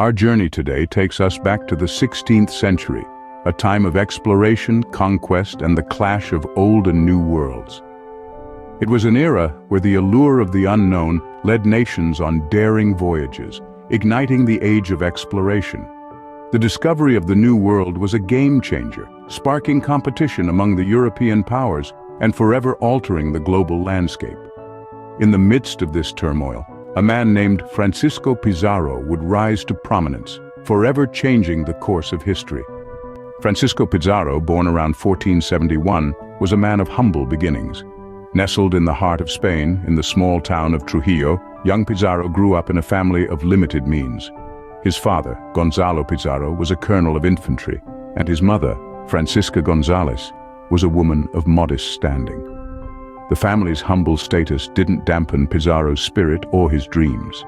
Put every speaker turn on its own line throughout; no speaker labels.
Our journey today takes us back to the 16th century, a time of exploration, conquest, and the clash of old and new worlds. It was an era where the allure of the unknown led nations on daring voyages, igniting the age of exploration. The discovery of the New World was a game-changer, sparking competition among the European powers and forever altering the global landscape. In the midst of this turmoil, a man named Francisco Pizarro would rise to prominence, forever changing the course of history. Francisco Pizarro, born around 1471, was a man of humble beginnings. Nestled in the heart of Spain, in the small town of Trujillo, young Pizarro grew up in a family of limited means. His father, Gonzalo Pizarro, was a colonel of infantry, and his mother, Francisca González, was a woman of modest standing. The family's humble status didn't dampen Pizarro's spirit or his dreams.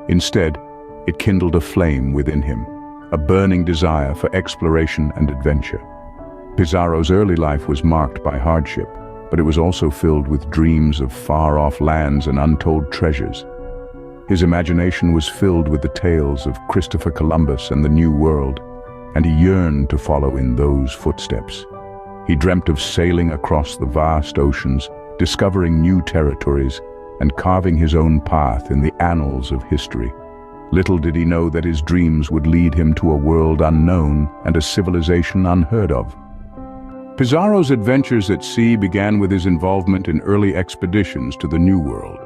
Instead, it kindled a flame within him, a burning desire for exploration and adventure. Pizarro's early life was marked by hardship, but it was also filled with dreams of far-off lands and untold treasures. His imagination was filled with the tales of Christopher Columbus and the New World, and he yearned to follow in those footsteps. He dreamt of sailing across the vast oceans, discovering new territories, and carving his own path in the annals of history. Little did he know that his dreams would lead him to a world unknown and a civilization unheard of. Pizarro's adventures at sea began with his involvement in early expeditions to the New World.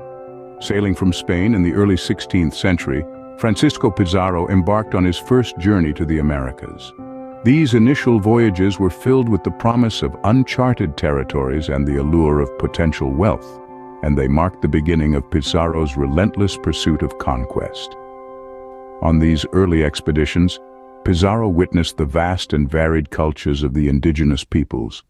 Sailing from Spain in the early 16th century, Francisco Pizarro embarked on his first journey to the Americas. These initial voyages were filled with the promise of uncharted territories and the allure of potential wealth, and they marked the beginning of Pizarro's relentless pursuit of conquest. On these early expeditions, Pizarro witnessed the vast and varied cultures of the indigenous peoples.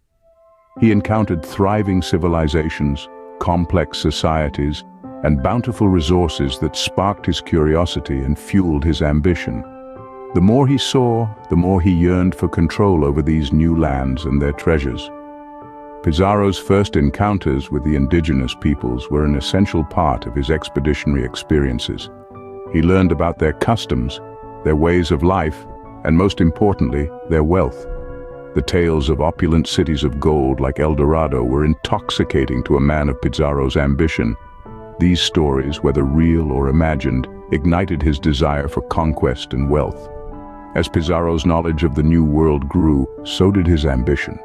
He encountered thriving civilizations, complex societies, and bountiful resources that sparked his curiosity and fueled his ambition. The more he saw, the more he yearned for control over these new lands and their treasures. Pizarro's first encounters with the indigenous peoples were an essential part of his expeditionary experiences. He learned about their customs, their ways of life, and most importantly, their wealth. The tales of opulent cities of gold like El Dorado were intoxicating to a man of Pizarro's ambition. These stories, whether real or imagined, ignited his desire for conquest and wealth. As Pizarro's knowledge of the New World grew, so did his ambition.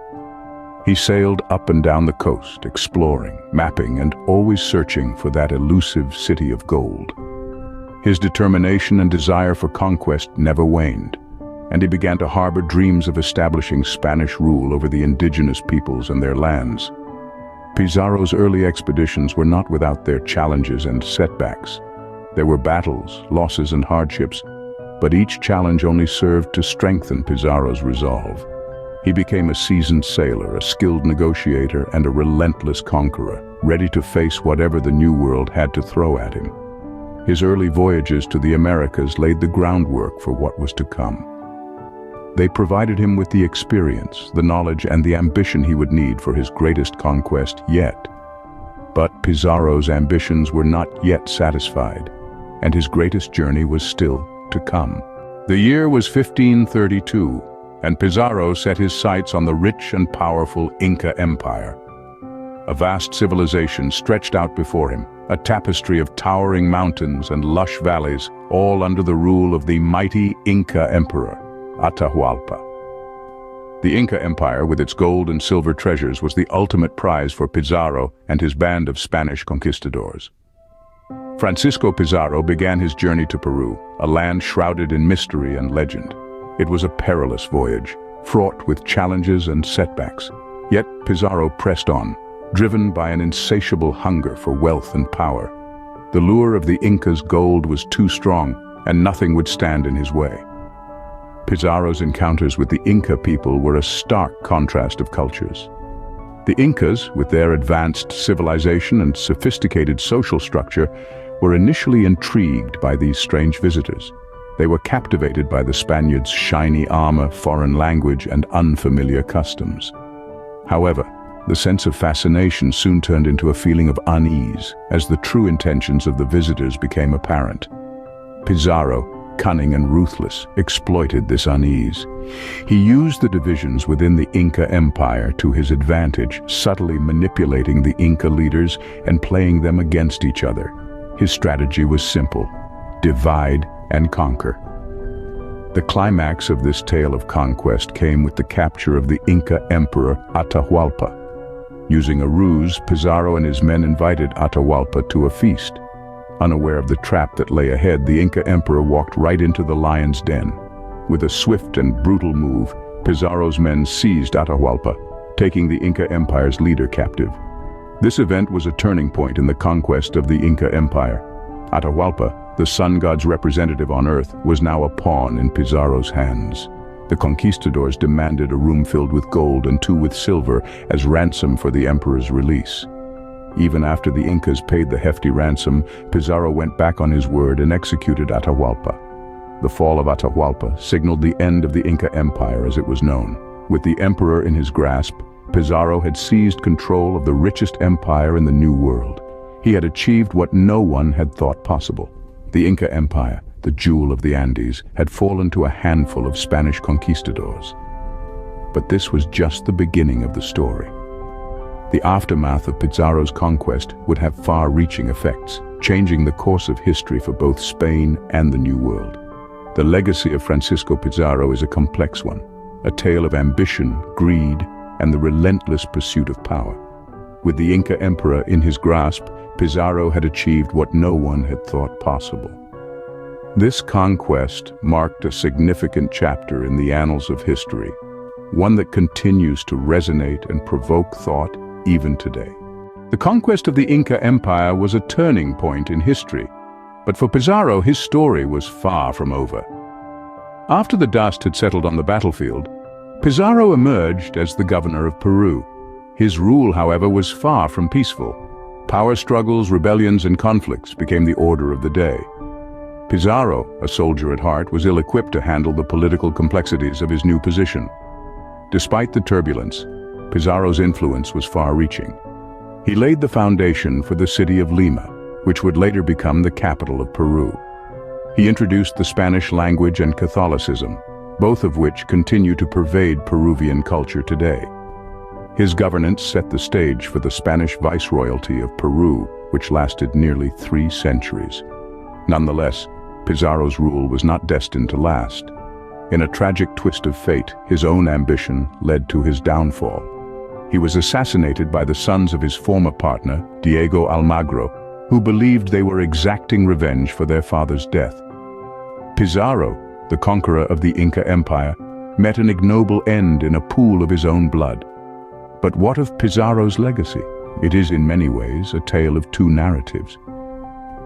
He sailed up and down the coast, exploring, mapping, and always searching for that elusive city of gold. His determination and desire for conquest never waned, and he began to harbor dreams of establishing Spanish rule over the indigenous peoples and their lands. Pizarro's early expeditions were not without their challenges and setbacks. There were battles, losses, and hardships, but each challenge only served to strengthen Pizarro's resolve. He became a seasoned sailor, a skilled negotiator, and a relentless conqueror, ready to face whatever the New World had to throw at him. His early voyages to the Americas laid the groundwork for what was to come. They provided him with the experience, the knowledge, and the ambition he would need for his greatest conquest yet. But Pizarro's ambitions were not yet satisfied, and his greatest journey was still to come. The year was 1532, and Pizarro set his sights on the rich and powerful Inca Empire. A vast civilization stretched out before him, a tapestry of towering mountains and lush valleys, all under the rule of the mighty Inca Emperor, Atahualpa. The Inca Empire, with its gold and silver treasures, was the ultimate prize for Pizarro and his band of Spanish conquistadors. Francisco Pizarro began his journey to Peru, a land shrouded in mystery and legend. It was a perilous voyage, fraught with challenges and setbacks. Yet Pizarro pressed on, driven by an insatiable hunger for wealth and power. The lure of the Incas' gold was too strong, and nothing would stand in his way. Pizarro's encounters with the Inca people were a stark contrast of cultures. The Incas, with their advanced civilization and sophisticated social structure, were initially intrigued by these strange visitors. They were captivated by the Spaniards' shiny armor, foreign language, and unfamiliar customs. However, the sense of fascination soon turned into a feeling of unease as the true intentions of the visitors became apparent. Pizarro, cunning and ruthless, exploited this unease. He used the divisions within the Inca Empire to his advantage, subtly manipulating the Inca leaders and playing them against each other. His strategy was simple: divide and conquer. The climax of this tale of conquest came with the capture of the Inca Emperor Atahualpa. Using a ruse, Pizarro and his men invited Atahualpa to a feast. Unaware of the trap that lay ahead, the Inca Emperor walked right into the lion's den. With a swift and brutal move, Pizarro's men seized Atahualpa, taking the Inca Empire's leader captive. This event was a turning point in the conquest of the Inca Empire. Atahualpa, the sun god's representative on earth, was now a pawn in Pizarro's hands. The conquistadors demanded a room filled with gold and two with silver as ransom for the emperor's release. Even after the Incas paid the hefty ransom, Pizarro went back on his word and executed Atahualpa. The fall of Atahualpa signaled the end of the Inca Empire as it was known. With the emperor in his grasp, Pizarro had seized control of the richest empire in the New World. He had achieved what no one had thought possible. The Inca Empire, the jewel of the Andes, had fallen to a handful of Spanish conquistadors. But this was just the beginning of the story. The aftermath of Pizarro's conquest would have far-reaching effects, changing the course of history for both Spain and the New World. The legacy of Francisco Pizarro is a complex one, a tale of ambition, greed, and the relentless pursuit of power. With the Inca Emperor in his grasp, Pizarro had achieved what no one had thought possible. This conquest marked a significant chapter in the annals of history, one that continues to resonate and provoke thought even today. The conquest of the Inca Empire was a turning point in history, but for Pizarro, his story was far from over. After the dust had settled on the battlefield, Pizarro emerged as the governor of Peru. His rule, however, was far from peaceful. Power struggles, rebellions, and conflicts became the order of the day. Pizarro, a soldier at heart, was ill-equipped to handle the political complexities of his new position. Despite the turbulence, Pizarro's influence was far-reaching. He laid the foundation for the city of Lima, which would later become the capital of Peru. He introduced the Spanish language and Catholicism, both of which continue to pervade Peruvian culture today. His governance set the stage for the Spanish viceroyalty of Peru, which lasted nearly 3 centuries. Nonetheless, Pizarro's rule was not destined to last. In a tragic twist of fate, his own ambition led to his downfall. He was assassinated by the sons of his former partner, Diego Almagro, who believed they were exacting revenge for their father's death. Pizarro, the conqueror of the Inca Empire, met an ignoble end in a pool of his own blood. But what of Pizarro's legacy? It is in many ways a tale of two narratives.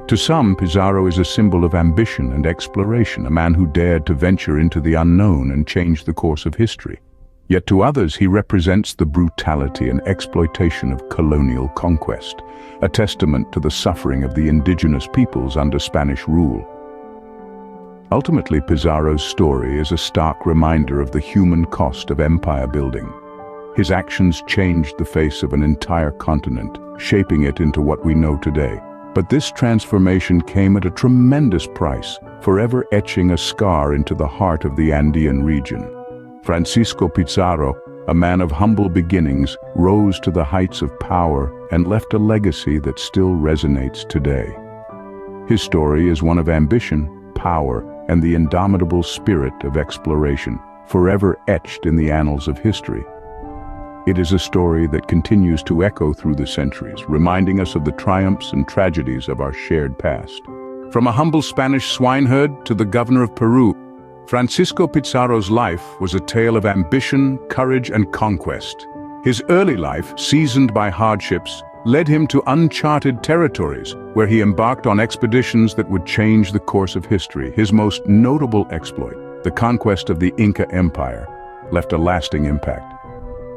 To some, Pizarro is a symbol of ambition and exploration, a man who dared to venture into the unknown and change the course of history. Yet to others, he represents the brutality and exploitation of colonial conquest, a testament to the suffering of the indigenous peoples under Spanish rule. Ultimately, Pizarro's story is a stark reminder of the human cost of empire building. His actions changed the face of an entire continent, shaping it into what we know today. But this transformation came at a tremendous price, forever etching a scar into the heart of the Andean region. Francisco Pizarro, a man of humble beginnings, rose to the heights of power and left a legacy that still resonates today. His story is one of ambition, power, and the indomitable spirit of exploration, forever etched in the annals of history. It is a story that continues to echo through the centuries, reminding us of the triumphs and tragedies of our shared past. From a humble Spanish swineherd to the governor of Peru, Francisco Pizarro's life was a tale of ambition, courage, and conquest. His early life, seasoned by hardships, led him to uncharted territories, where he embarked on expeditions that would change the course of history. His most notable exploit, the conquest of the Inca Empire, left a lasting impact.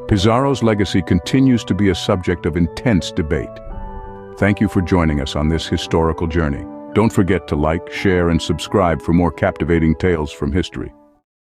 Pizarro's legacy continues to be a subject of intense debate. Thank you for joining us on this historical journey. Don't forget to like, share, and subscribe for more captivating tales from history.